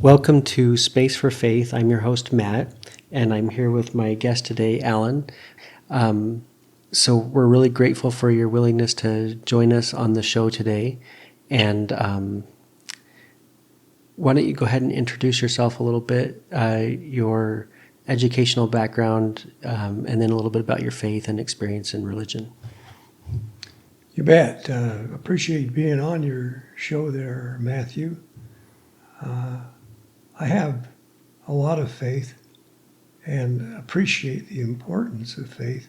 Welcome to Space for Faith. I'm your host, Matt, and I'm here with my guest today, Alan. So we're really grateful for your willingness to join us on the show today. And why don't you go ahead and introduce yourself a little bit, your educational background, and then a little bit about your faith and experience in religion. You bet. Appreciate being on your show there, Matthew. I have a lot of faith and appreciate the importance of faith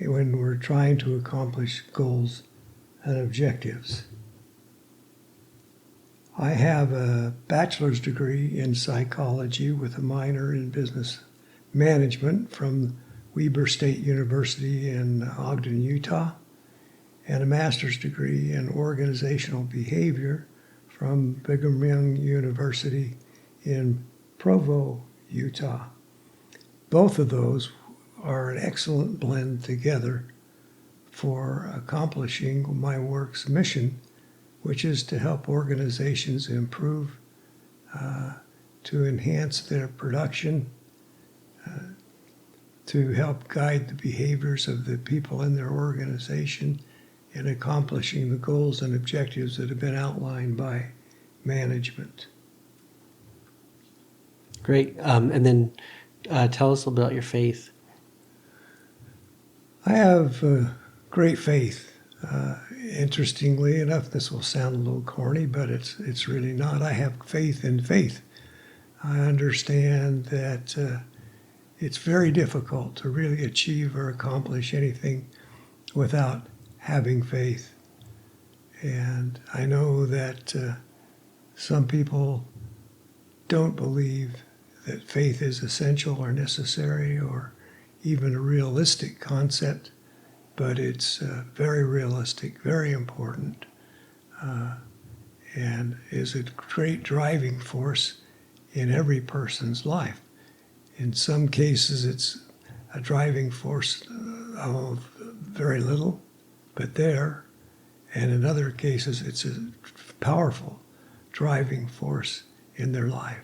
when we're trying to accomplish goals and objectives. I have a bachelor's degree in psychology with a minor in business management from Weber State University in Ogden, Utah, and a master's degree in organizational behavior from Brigham Young University in Provo, Utah. Both of those are an excellent blend together for accomplishing my work's mission, which is to help organizations improve, to enhance their production, to help guide the behaviors of the people in their organization in accomplishing the goals and objectives that have been outlined by management. Great. And then tell us a little bit about your faith. I have great faith. Interestingly enough, this will sound a little corny, but it's really not. I have faith in faith. I understand that it's very difficult to really achieve or accomplish anything without having faith. And I know that some people don't believe that faith is essential or necessary or even a realistic concept, but it's very realistic, very important, and is a great driving force in every person's life. In some cases, it's a driving force of very little, but there, and in other cases, it's a powerful driving force in their life.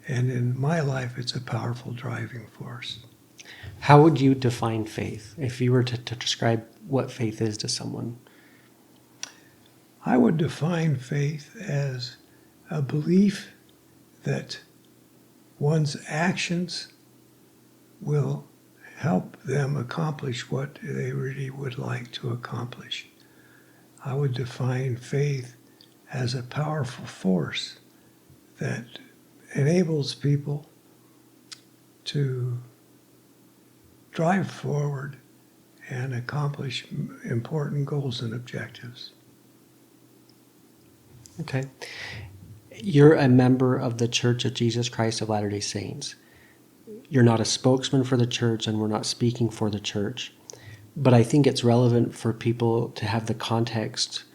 And in my life, it's a powerful driving force. How would you define faith if you were to describe what faith is to someone? I would define faith as a belief that one's actions will help them accomplish what they really would like to accomplish. I would define faith as a powerful force that enables people to drive forward and accomplish important goals and objectives. Okay. You're a member of the Church of Jesus Christ of Latter-day Saints. You're not a spokesman for the church, and we're not speaking for the church. But I think it's relevant for people to have the context,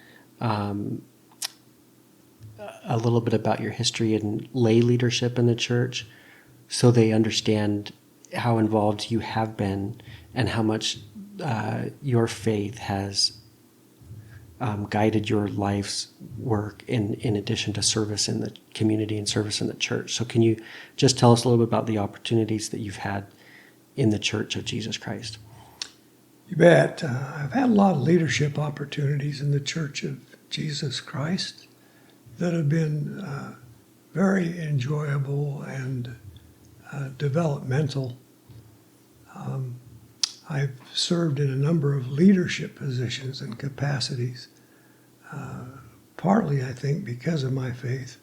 a little bit about your history and lay leadership in the church, so they understand how involved you have been and how much your faith has guided your life's work in addition to service in the community and service in the church. So can you just tell us a little bit about the opportunities that you've had in the Church of Jesus Christ? You bet. I've had a lot of leadership opportunities in the Church of Jesus Christ that have been very enjoyable and developmental. I've served in a number of leadership positions and capacities, partly, I think, because of my faith,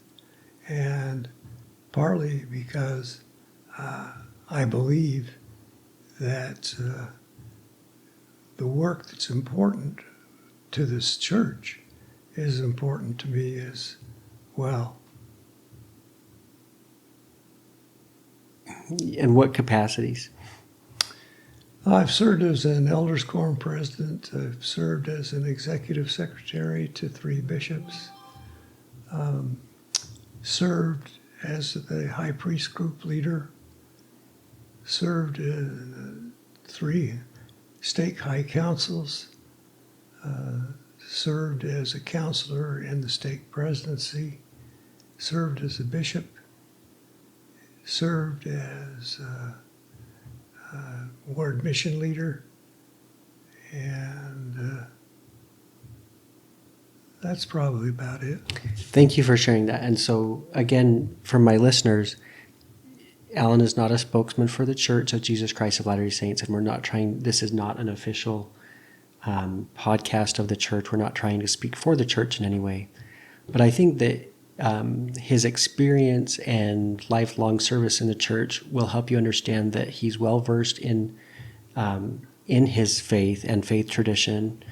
and partly because I believe that the work that's important to this church is important to me as well. In what capacities? I've served as an elders quorum president. I've served as an executive secretary to 3 bishops. Served as the high priest group leader. Served in 3 stake high councils. Served as a counselor in the stake presidency. Served as a bishop served as ward mission leader, and that's probably about it. Thank you for sharing that. And so, again, for my listeners, Alan is not a spokesman for the Church of Jesus Christ of Latter-day Saints, and we're not trying, this is not an official podcast of the church. We're not trying to speak for the church in any way. But I think that his experience and lifelong service in the church will help you understand that he's well-versed in his faith and faith tradition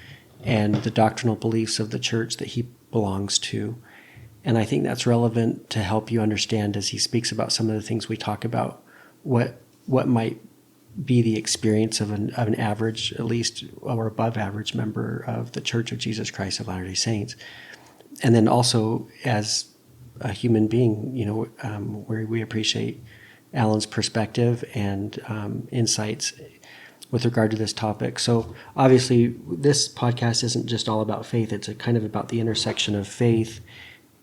and the doctrinal beliefs of the church that he belongs to. And I think that's relevant to help you understand as he speaks about some of the things we talk about, what might be the experience of an average, at least, or above average member of the Church of Jesus Christ of Latter-day Saints. And then also as a human being, where we appreciate Alan's perspective and insights with regard to this topic. So obviously this podcast isn't just all about faith. It's a kind of about the intersection of faith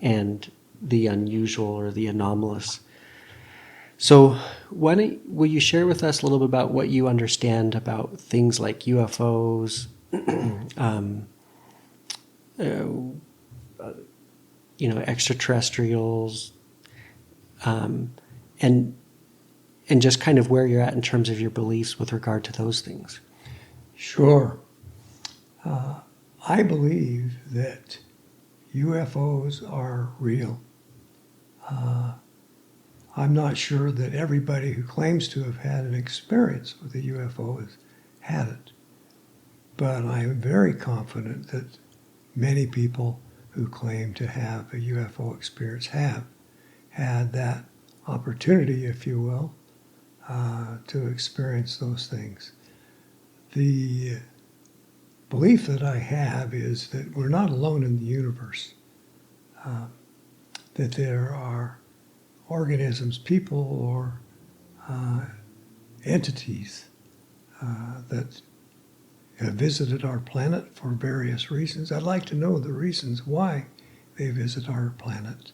and the unusual or the anomalous. So will you share with us a little bit about what you understand about things like UFOs, extraterrestrials, and just kind of where you're at in terms of your beliefs with regard to those things? Sure. I believe that UFOs are real. I'm not sure that everybody who claims to have had an experience with a UFO has had it, but I am very confident that many people who claim to have a UFO experience have had that opportunity, if you will, to experience those things. The belief that I have is that we're not alone in the universe, that there are organisms, people, or entities that have visited our planet for various reasons. I'd like to know the reasons why they visit our planet.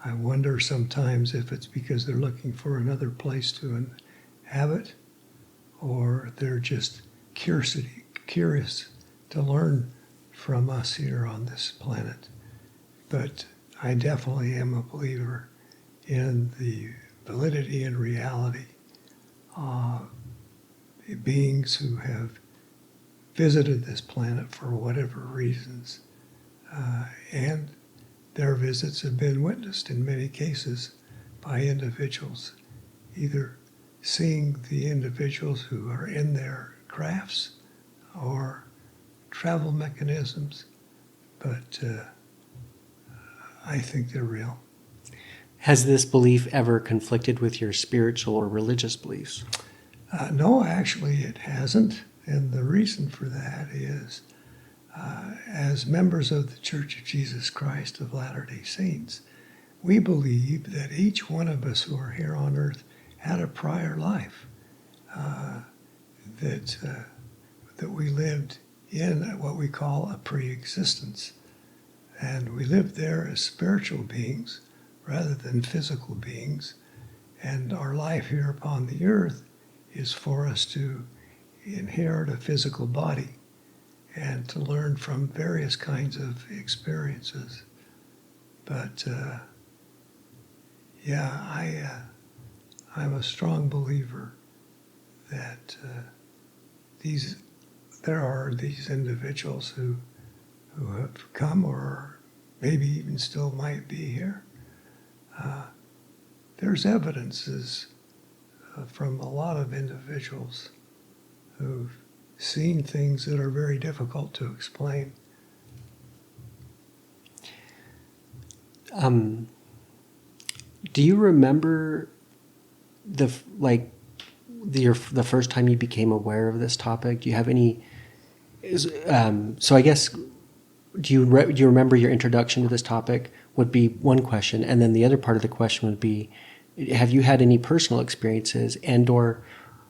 I wonder sometimes if it's because they're looking for another place to inhabit, or they're just curious to learn from us here on this planet. But I definitely am a believer in the validity and reality of beings who have visited this planet for whatever reasons, and their visits have been witnessed in many cases by individuals, either seeing the individuals who are in their crafts or travel mechanisms, but I think they're real. Has this belief ever conflicted with your spiritual or religious beliefs? No, actually it hasn't. And the reason for that is, as members of the Church of Jesus Christ of Latter-day Saints, we believe that each one of us who are here on earth had a prior life, that we lived in what we call a pre-existence. And we lived there as spiritual beings rather than physical beings. And our life here upon the earth is for us to inherit a physical body and to learn from various kinds of experiences. But I'm a strong believer that there are these individuals who have come or maybe even still might be here. There's evidences from a lot of individuals who've seen things that are very difficult to explain. Do you remember the first time you became aware of this topic? Do you have any? So I guess, do you remember your introduction to this topic? Would be one question, and then the other part of the question would be, have you had any personal experiences and/or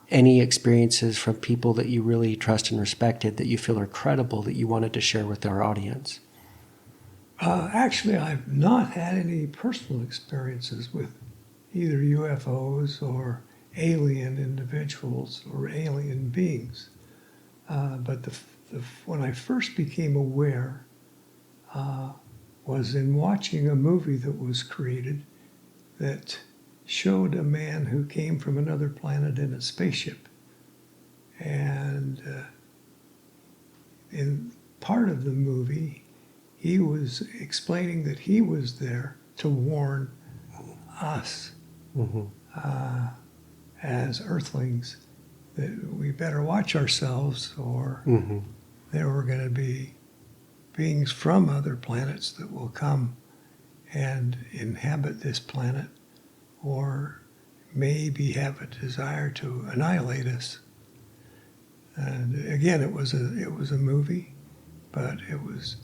any experiences from people that you really trust and respected that you feel are credible that you wanted to share with our audience? Actually, I've not had any personal experiences with either UFOs or alien individuals or alien beings. But when I first became aware was in watching a movie that was created that showed a man who came from another planet in a spaceship. And in part of the movie, he was explaining that he was there to warn us as Earthlings that we better watch ourselves, or there were going to be beings from other planets that will come and inhabit this planet, or maybe have a desire to annihilate us. And again, it was a movie, but it was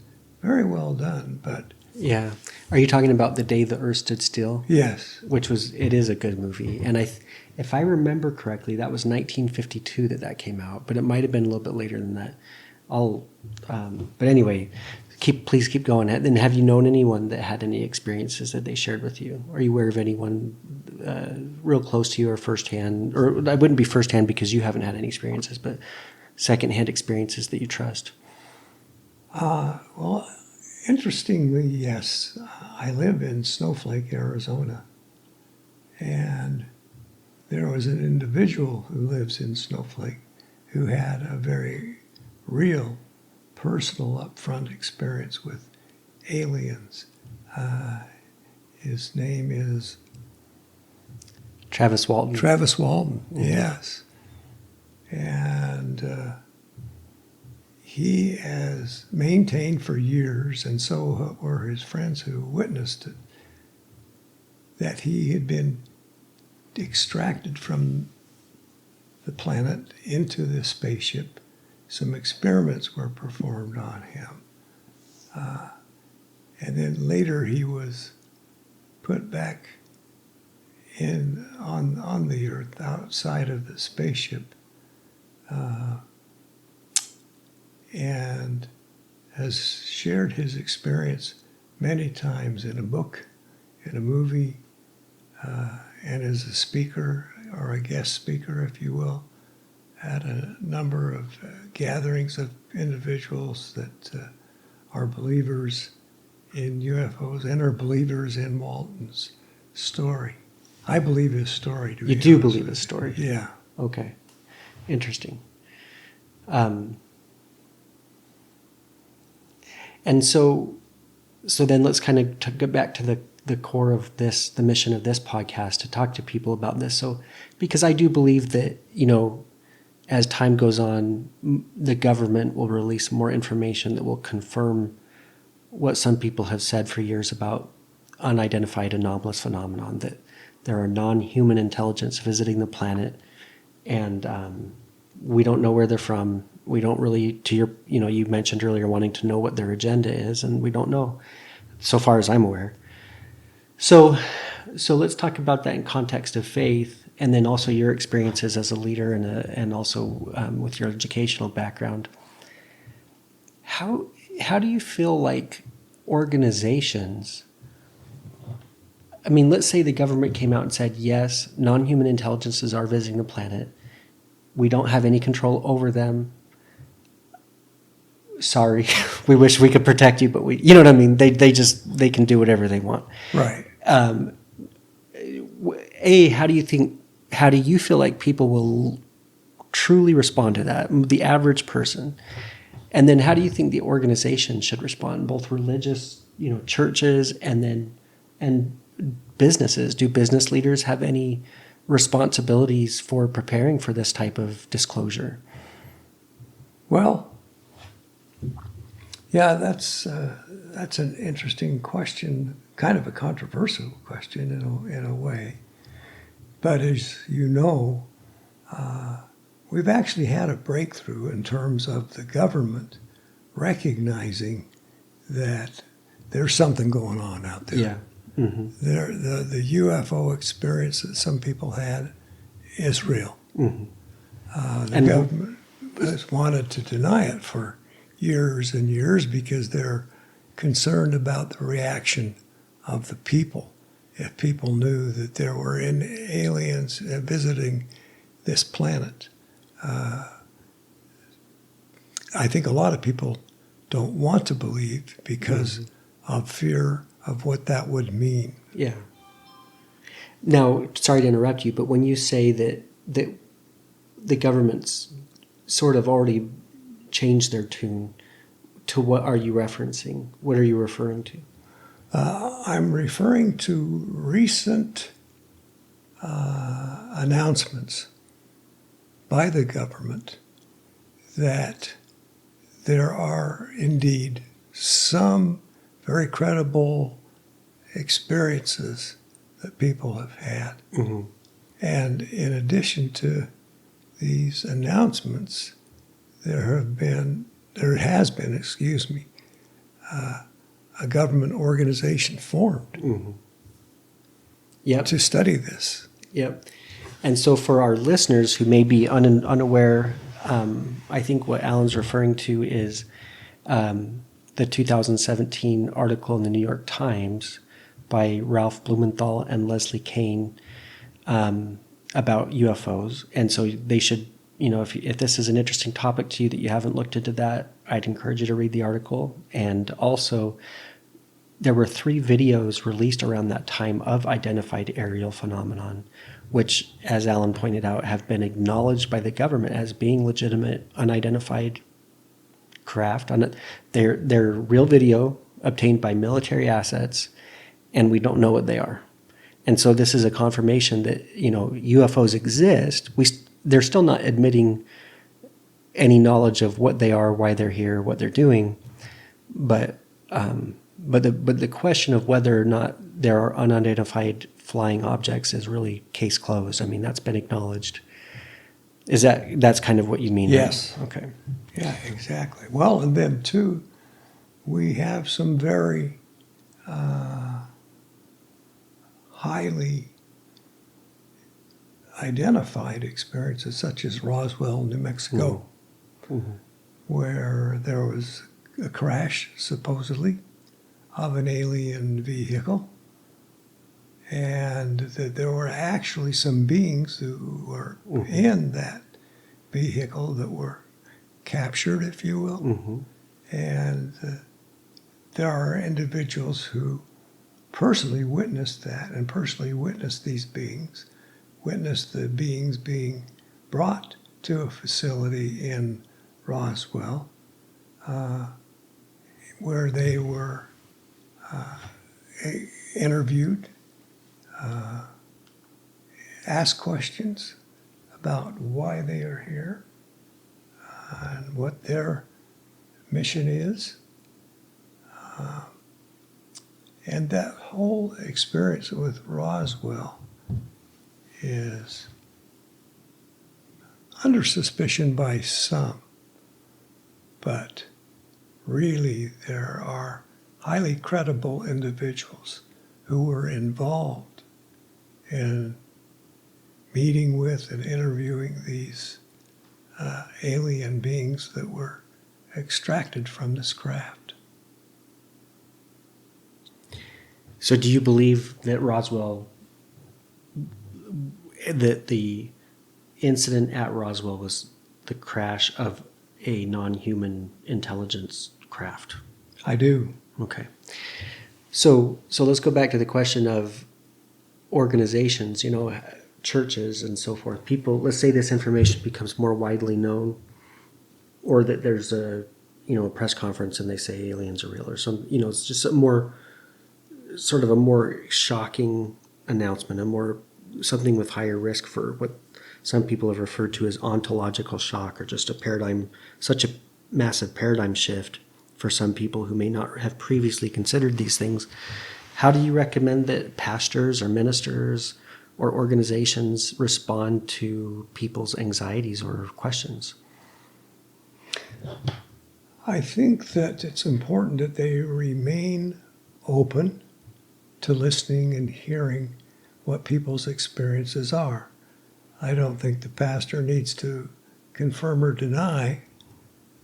very well done. But Yeah. Are you talking about The Day the Earth Stood Still? yes, It is a good movie. And if I remember correctly, that was 1952 that came out, but it might have been a little bit later than that. But anyway, please keep going. And have you known anyone that had any experiences that they shared with you? Are you aware of anyone real close to you or firsthand? Or I wouldn't be firsthand because you haven't had any experiences, but secondhand experiences that you trust? well, interestingly, yes. I live in Snowflake, Arizona, and there was an individual who lives in Snowflake who had a very real, personal, upfront experience with aliens. His name is Travis Walton. Travis Walton, yes. And he has maintained for years, and so were his friends who witnessed it, that he had been extracted from the planet into this spaceship. Some experiments were performed on him. And then later he was put back on the Earth outside of the spaceship, and has shared his experience many times in a book, in a movie, and as a speaker or a guest speaker, if you will, at a number of gatherings of individuals that are believers in UFOs and are believers in Walton's story. I believe his story. You do believe his story? Yeah. Okay. Interesting. And so then let's kind of get back to the core of this, the mission of this podcast, to talk to people about this. So, because I do believe that, as time goes on, the government will release more information that will confirm what some people have said for years about unidentified anomalous phenomenon, that there are non-human intelligence visiting the planet, and we don't know where they're from. We don't really, you mentioned earlier wanting to know what their agenda is, and we don't know, so far as I'm aware. So let's talk about that in context of faith, and then also your experiences as a leader and also with your educational background. How do you feel like organizations, let's say the government came out and said, yes, non-human intelligences are visiting the planet. We don't have any control over them. Sorry, we wish we could protect you, but you know what I mean? They can do whatever they want. Right. How do you feel like people will truly respond to that, the average person? And then how do you think the organization should respond, both religious, churches, and businesses? Do business leaders have any responsibilities for preparing for this type of disclosure? Well, yeah, that's an interesting question, kind of a controversial question in a way. But as you know, we've actually had a breakthrough in terms of the government recognizing that there's something going on out there. Yeah. Mm-hmm. The UFO experience that some people had is real. Mm-hmm. The government has wanted to deny it for years and years because they're concerned about the reaction of the people if people knew that there were aliens visiting this planet. I think a lot of people don't want to believe because of fear of what that would mean. Yeah. Now, sorry to interrupt you, but when you say that the government's sort of already changed their tune, to what are you referencing? What are you referring to? I'm referring to recent announcements by the government that there are indeed some very credible experiences that people have had. Mm-hmm. And in addition to these announcements, there has been, a government organization formed Mm-hmm. Yep. to study this. Yep. And so for our listeners who may be unaware, I think what Alan's referring to is the 2017 article in the New York Times by Ralph Blumenthal and Leslie Kane about UFOs. And so they should, if this is an interesting topic to you that you haven't looked into that, I'd encourage you to read the article. And also, there were 3 videos released around that time of identified aerial phenomenon, which, as Alan pointed out, have been acknowledged by the government as being legitimate, unidentified craft. They're real video obtained by military assets, and we don't know what they are. And so this is a confirmation that, UFOs exist. They're still not admitting any knowledge of what they are, why they're here, what they're doing. But the question of whether or not there are unidentified flying objects is really case closed. I mean, that's been acknowledged. That's kind of what you mean? Yes. Right? Okay. Yeah, exactly. Well, and then too, we have some very highly identified experiences, such as Roswell, New Mexico, Mm-hmm. where there was a crash, supposedly, of an alien vehicle, and that there were actually some beings who were in that vehicle that were captured, if you will. Mm-hmm. And there are individuals who personally witnessed that and personally witnessed these beings, witnessed the beings being brought to a facility in Roswell where they were interviewed, asked questions about why they are here and what their mission is. And that whole experience with Roswell is under suspicion by some, but really there are highly credible individuals who were involved in meeting with and interviewing these alien beings that were extracted from this craft. So do you believe that that the incident at Roswell was the crash of a non-human intelligence craft? I do. Okay. So let's go back to the question of organizations, churches and so forth. People, let's say this information becomes more widely known, or that there's a press conference and they say aliens are real, or some, it's just a more shocking announcement, something with higher risk for what some people have referred to as ontological shock, or just such a massive paradigm shift for some people who may not have previously considered these things. How do you recommend that pastors or ministers or organizations respond to people's anxieties or questions? I think that it's important that they remain open to listening and hearing what people's experiences are. I don't think the pastor needs to confirm or deny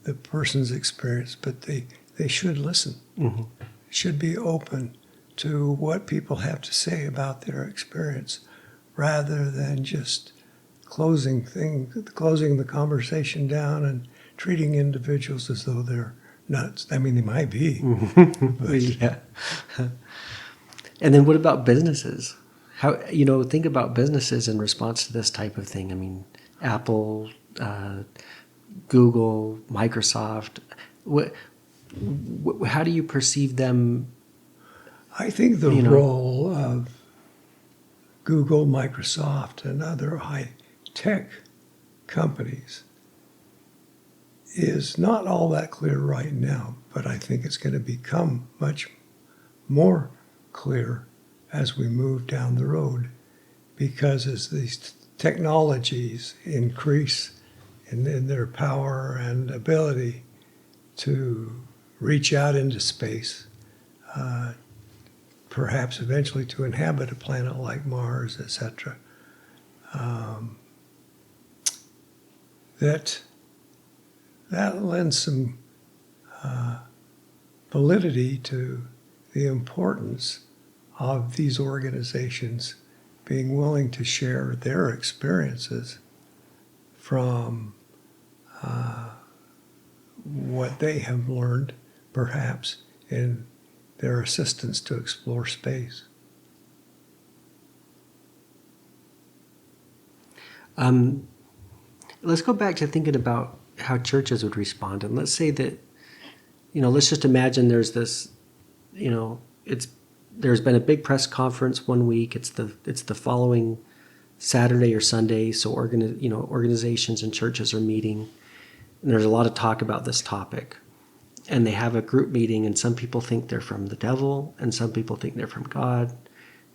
the person's experience, but they should listen, Mm-hmm. should be open to what people have to say about their experience rather than just closing the conversation down and treating individuals as though they're nuts. I mean, they might be. But Yeah. And then what about businesses? How, think about businesses in response to this type of thing. I mean, Apple, Google, Microsoft. How do you perceive them? I think the role of Google, Microsoft, and other high-tech companies is not all that clear right now, but I think it's going to become much more clear as we move down the road, because as these technologies increase in their power and ability to reach out into space, perhaps eventually to inhabit a planet like Mars, etc., that lends some validity to the importance of these organizations being willing to share their experiences from what they have learned, perhaps, in their assistance to explore space. Let's go back to thinking about how churches would respond. And let's say that, let's just imagine there's this, there's been a big press conference one week. It's the following Saturday or Sunday. So organizations and churches are meeting, and there's a lot of talk about this topic. And they have a group meeting, and some people think they're from the devil, and some people think they're from God.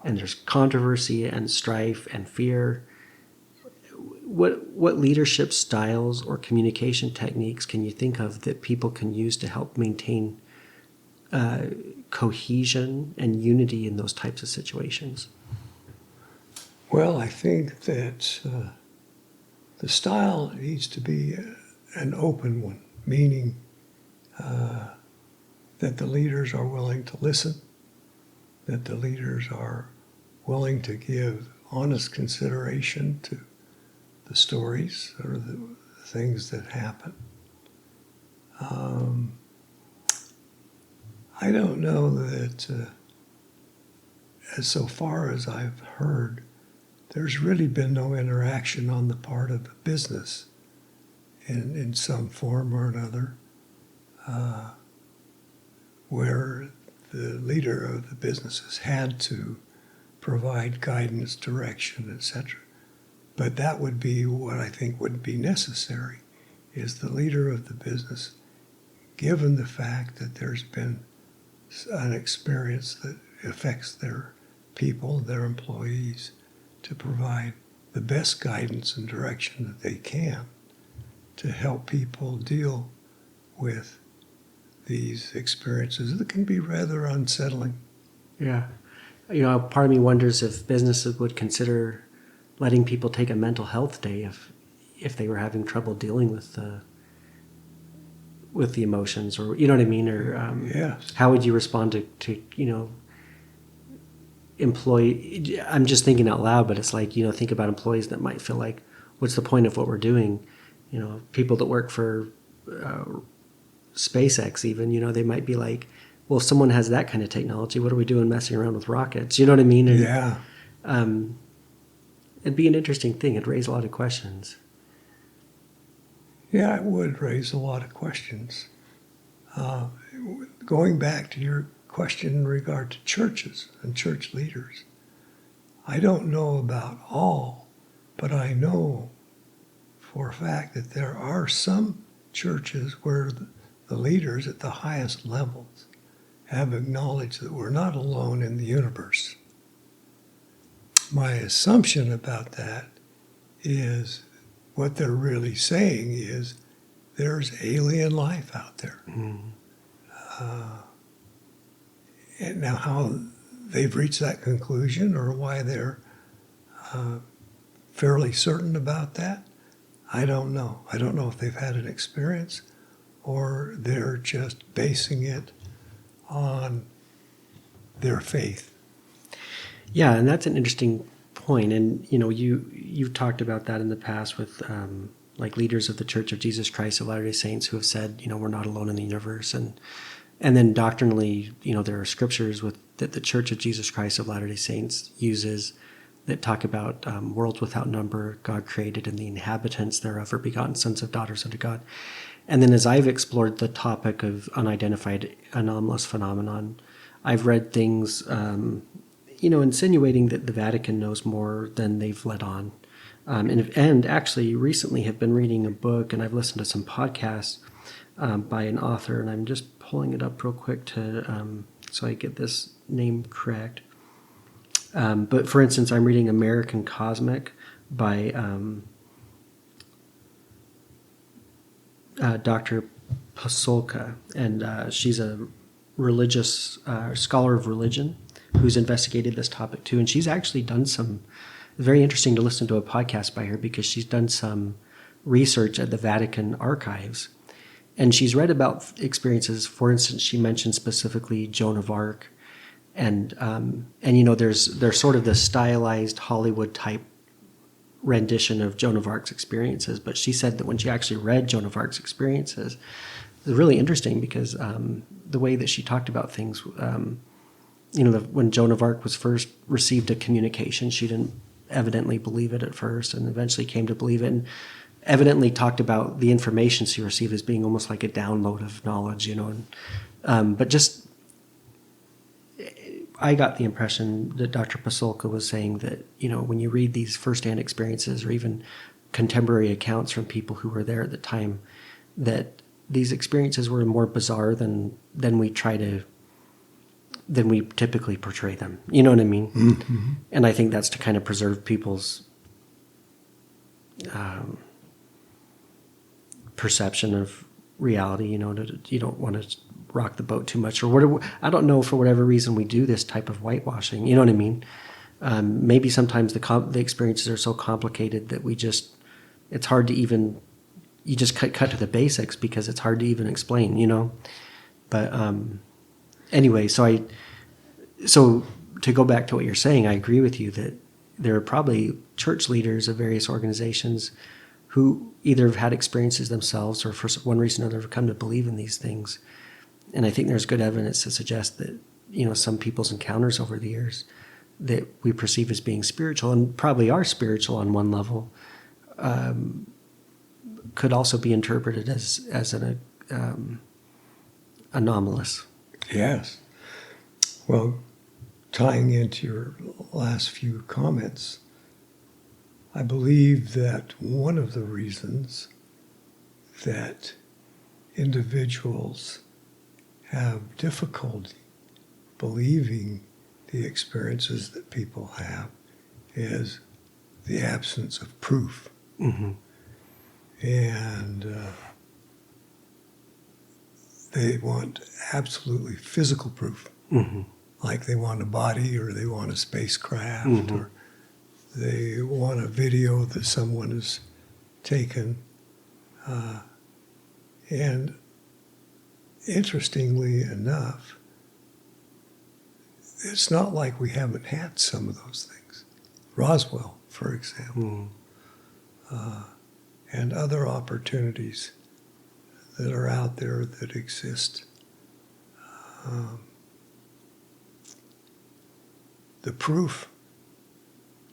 And there's controversy and strife and fear. What leadership styles or communication techniques can you think of that people can use to help maintain cohesion and unity in those types of situations? Well, I think that the style needs to be an open one, meaning that the leaders are willing to listen, that the leaders are willing to give honest consideration to the stories or the things that happen. I don't know that, as so far as I've heard, there's really been no interaction on the part of the business in some form or another, where the leader of the business has had to provide guidance, direction, etc. But that would be what I think would be necessary, is the leader of the business, given the fact that there's been an experience that affects their people, their employees, to provide the best guidance and direction that they can to help people deal with these experiences that can be rather unsettling. Yeah. Part of me wonders if businesses would consider letting people take a mental health day if they were having trouble dealing with the emotions, or you know what I mean, or Yes. how would you respond to employee? I'm just thinking out loud, but it's like, think about employees that might feel like, what's the point of what we're doing? People that work for SpaceX even, they might be like, well, if someone has that kind of technology, what are we doing messing around with rockets? You know what I mean? And, Yeah. It'd be an interesting thing. It'd raise a lot of questions. Yeah, it would raise a lot of questions. Going back to your question in regard to churches and church leaders, I don't know about all, but I know for a fact that there are some churches where the leaders at the highest levels have acknowledged that we're not alone in the universe. My assumption about that is what they're really saying is there's alien life out there. Mm. And now how they've reached that conclusion or why they're fairly certain about that, I don't know. I don't know if they've had an experience or they're just basing it on their faith. Yeah, and that's an interesting point. And you've talked about that in the past with like leaders of the Church of Jesus Christ of Latter-day Saints who have said, we're not alone in the universe, and then doctrinally, there are scriptures that the Church of Jesus Christ of Latter-day Saints uses that talk about worlds without number, God created, and the inhabitants thereof are begotten sons of daughters unto God. And then as I've explored the topic of unidentified anomalous phenomenon, I've read things, insinuating that the Vatican knows more than they've let on. And actually recently have been reading a book, and I've listened to some podcasts by an author, and I'm just pulling it up real quick to so I get this name correct. But for instance, I'm reading American Cosmic by Dr. Pasolka, and she's a religious scholar of religion who's investigated this topic too. And she's actually done some, very interesting to listen to a podcast by her because she's done some research at the Vatican archives. And she's read about experiences. For instance, she mentioned specifically Joan of Arc, and there's sort of this stylized Hollywood type rendition of Joan of Arc's experiences. But she said that when she actually read Joan of Arc's experiences, it was really interesting because the way that she talked about things, when Joan of Arc was first received a communication, she didn't evidently believe it at first, and eventually came to believe it. And evidently talked about the information she received as being almost like a download of knowledge, but just I got the impression that Dr. Pasolka was saying that, when you read these firsthand experiences or even contemporary accounts from people who were there at the time, that these experiences were more bizarre than we typically portray them. You know what I mean? Mm-hmm. And I think that's to kind of preserve people's perception of reality, you don't want to rock the boat too much, or whatever. I don't know, for whatever reason we do this type of whitewashing, you know what I mean? Maybe sometimes the experiences are so complicated that it's hard to even, you just cut to the basics because it's hard to even explain, but anyway, so to go back to what you're saying, I agree with you that there are probably church leaders of various organizations who either have had experiences themselves or for one reason or another have come to believe in these things. And I think there's good evidence to suggest that, some people's encounters over the years that we perceive as being spiritual, and probably are spiritual on one level, could also be interpreted as an anomalous. Yes. Well, tying into your last few comments, I believe that one of the reasons that individuals have difficulty believing the experiences that people have is the absence of proof. Mm-hmm. And they want absolutely physical proof. Mm-hmm. Like they want a body, or they want a spacecraft, Mm-hmm. or they want a video that someone has taken. And interestingly enough, it's not like we haven't had some of those things. Roswell, for example, and other opportunities that are out there that exist. The proof,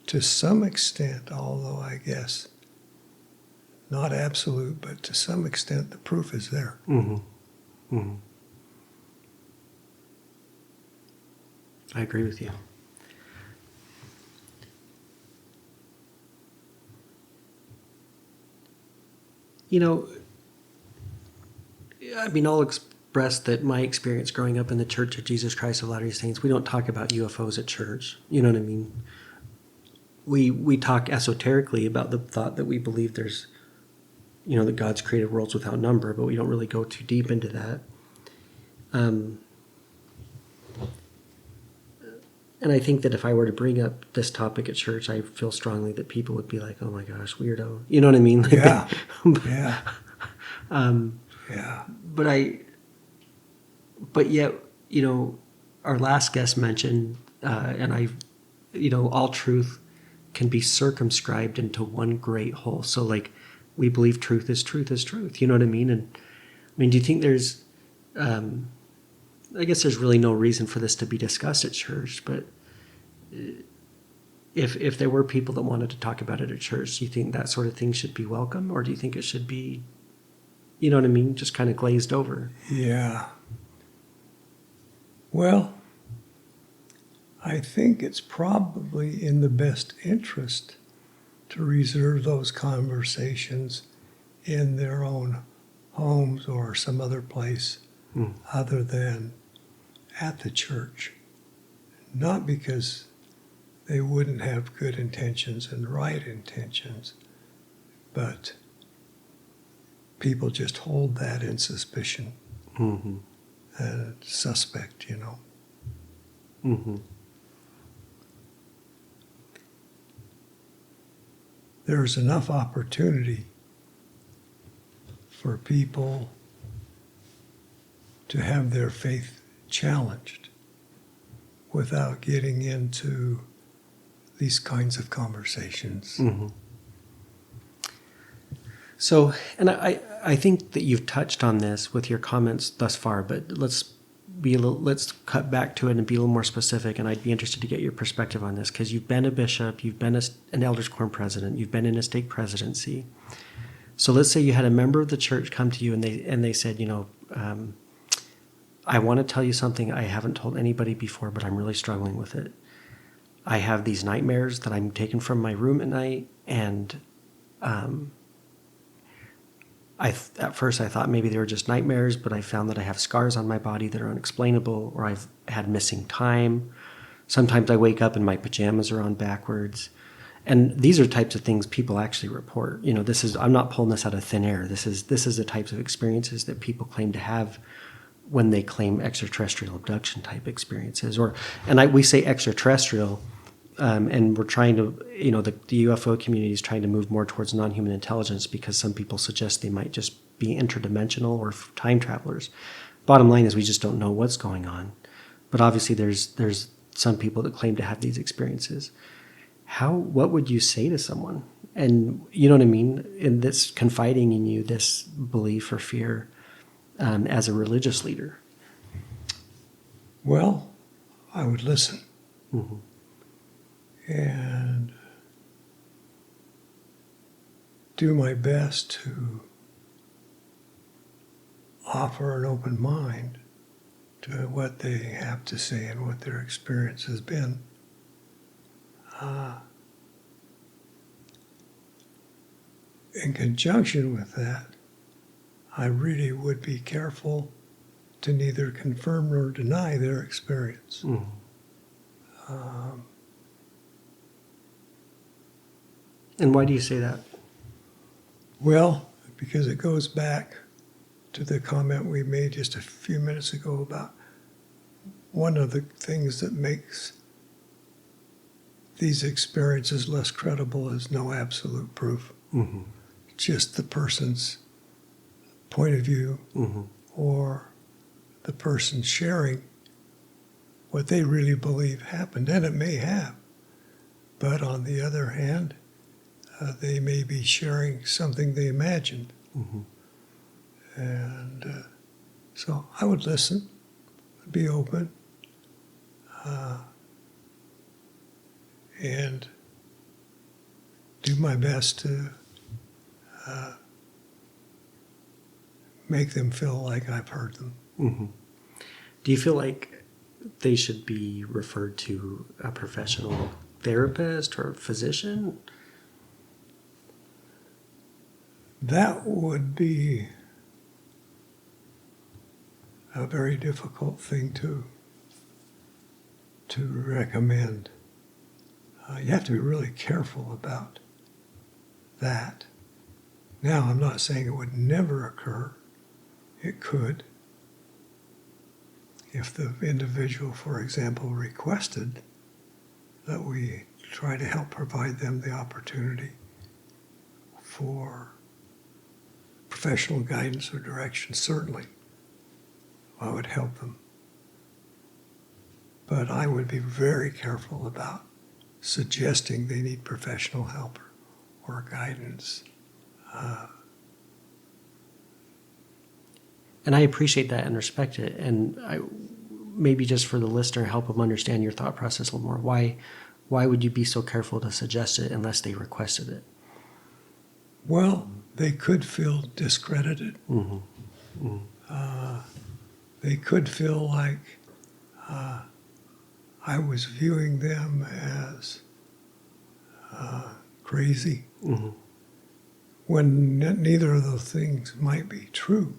to some extent, although I guess not absolute, but to some extent the proof is there. Mm-hmm. Mm-hmm. I agree with you. I'll express that my experience growing up in the Church of Jesus Christ of Latter-day Saints, we don't talk about UFOs at church. You know what I mean? We talk esoterically about the thought that we believe there's, that God's created worlds without number, but we don't really go too deep into that. And I think that if I were to bring up this topic at church, I feel strongly that people would be like, "Oh my gosh, weirdo!" You know what I mean? Like Yeah, yeah. Yeah. But yet, our last guest mentioned, and all truth can be circumscribed into one great whole. So like, we believe truth is truth is truth. You know what I mean? And I mean, do you think there's, I guess there's really no reason for this to be discussed at church, but if there were people that wanted to talk about it at church, do you think that sort of thing should be welcome? Or do you think it should be, you know what I mean, just kind of glazed over? Yeah. Well, I think it's probably in the best interest to reserve those conversations in their own homes or some other place other than at the church. Not because they wouldn't have good intentions and right intentions, but people just hold that in suspicion and suspect, you know. Mm-hmm. There's enough opportunity for people to have their faith challenged without getting into these kinds of conversations. Mm-hmm. So, and I think that you've touched on this with your comments thus far, but let's cut back to it and be a little more specific. And I'd be interested to get your perspective on this, because you've been a bishop, you've been an elders quorum president, you've been in a stake presidency. So let's say you had a member of the church come to you and they said, I want to tell you something I haven't told anybody before, but I'm really struggling with it. I have these nightmares that I'm taken from my room at night, and at first I thought maybe they were just nightmares, but I found that I have scars on my body that are unexplainable, or I've had missing time. Sometimes I wake up and my pajamas are on backwards. And these are types of things people actually report. I'm not pulling this out of thin air. This is the types of experiences that people claim to have when they claim extraterrestrial abduction type experiences. We say extraterrestrial, and we're trying to, the UFO community is trying to move more towards non-human intelligence, because some people suggest they might just be interdimensional or time travelers. Bottom line is we just don't know what's going on. But obviously there's some people that claim to have these experiences. What would you say to someone? And you know what I mean? In this confiding in you, this belief or fear, as a religious leader. Well, I would listen. Mm-hmm. And do my best to offer an open mind to what they have to say and what their experience has been. In conjunction with that, I really would be careful to neither confirm nor deny their experience. Mm-hmm. And why do you say that? Well, because it goes back to the comment we made just a few minutes ago about one of the things that makes these experiences less credible is no absolute proof. Mm-hmm. Just the person's point of view, mm-hmm. or the person sharing what they really believe happened, and it may have. But on the other hand, they may be sharing something they imagined. Mm-hmm. And so I would listen, be open, and do my best to make them feel like I've heard them. Mm-hmm. Do you feel like they should be referred to a professional therapist or physician? That would be a very difficult thing to recommend. You have to be really careful about that. Now, I'm not saying it would never occur. It could. If the individual, for example, requested that we try to help provide them the opportunity for professional guidance or direction, certainly I would help them. but I would be very careful about suggesting they need professional help or guidance. And I appreciate that and respect it. And maybe just for the listener, help them understand your thought process a little more. Why would you be so careful to suggest it unless they requested it? Well, they could feel discredited. Mm-hmm. Mm-hmm. They could feel like I was viewing them as crazy, Mm-hmm. when neither of those things might be true.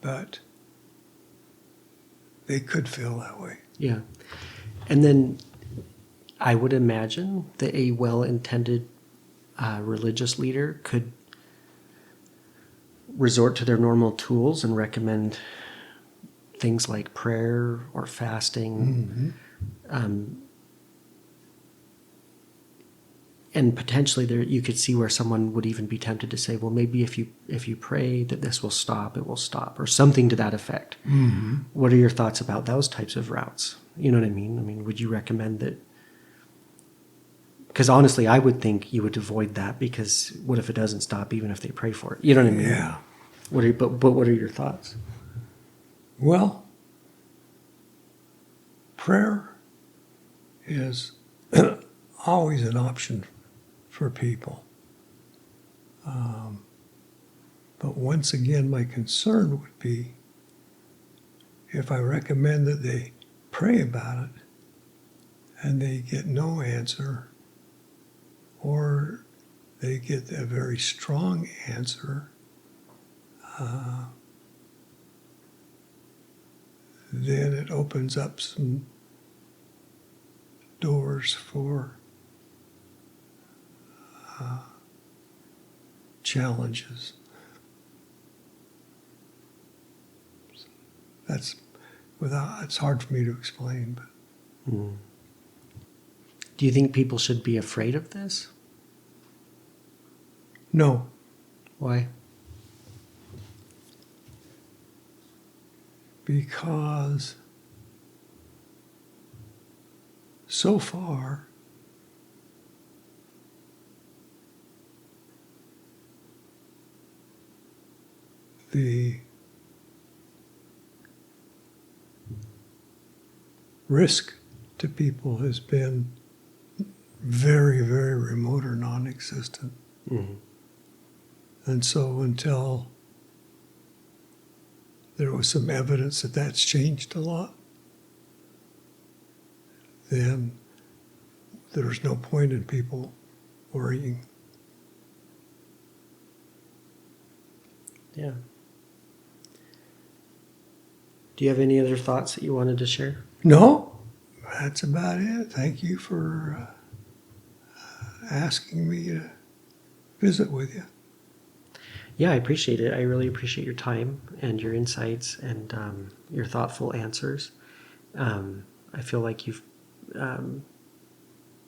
But they could feel that way. Yeah. And then I would imagine that a well-intended religious leader could resort to their normal tools and recommend things like prayer or fasting. Mm-hmm. And potentially there you could see where someone would even be tempted to say, well, maybe if you pray that this will stop, it will stop, or something to that effect. Mm-hmm. What are your thoughts about those types of routes? You know what I mean? I mean, would you recommend that? Because honestly, I would think you would avoid that, because what if it doesn't stop even if they pray for it? You know what I mean? Yeah. But what are your thoughts? Well, prayer is always an option for people. But once again, my concern would be if I recommend that they pray about it and they get no answer, or they get a very strong answer, then it opens up some doors for challenges. It's hard for me to explain, but Do you think people should be afraid of this? no. Why? Because so far, the risk to people has been very, very remote or non-existent. Mm-hmm. And so until there was some evidence that that's changed a lot, then there's no point in people worrying. Yeah. Do you have any other thoughts that you wanted to share? No, that's about it. Thank you for asking me to visit with you. Yeah, I appreciate it. I really appreciate your time and your insights and your thoughtful answers. I feel like you've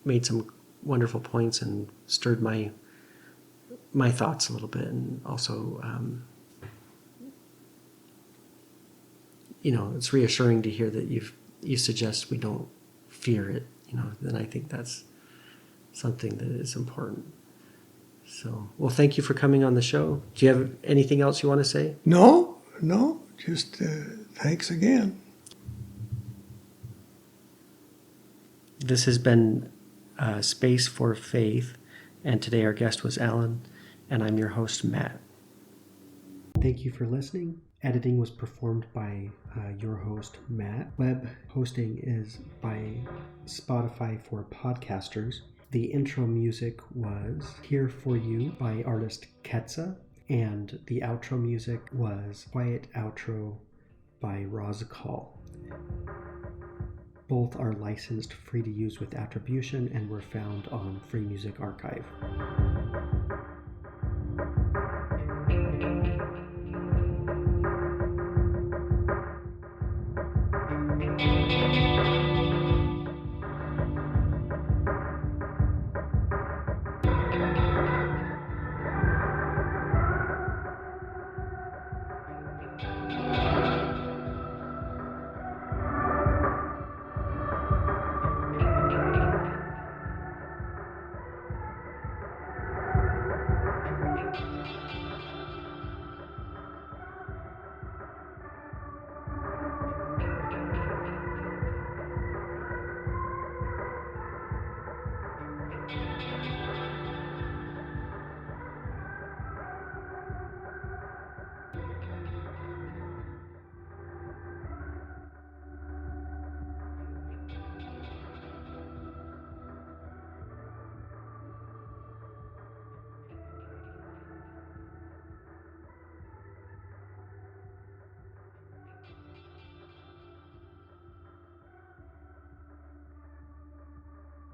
made some wonderful points and stirred my thoughts a little bit, and also, it's reassuring to hear that you suggest we don't fear it. Then I think that's something that is important. So, well, thank you for coming on the show. Do you have anything else you want to say? No, just thanks again. This has been Space for Faith, and today our guest was Alan, and I'm your host, Matt. Thank you for listening. Editing was performed by your host, Matt. Web hosting is by Spotify for podcasters. The intro music was Here For You by artist Ketsa, and the outro music was Quiet Outro by Rozakal. Both are licensed free to use with attribution and were found on Free Music Archive.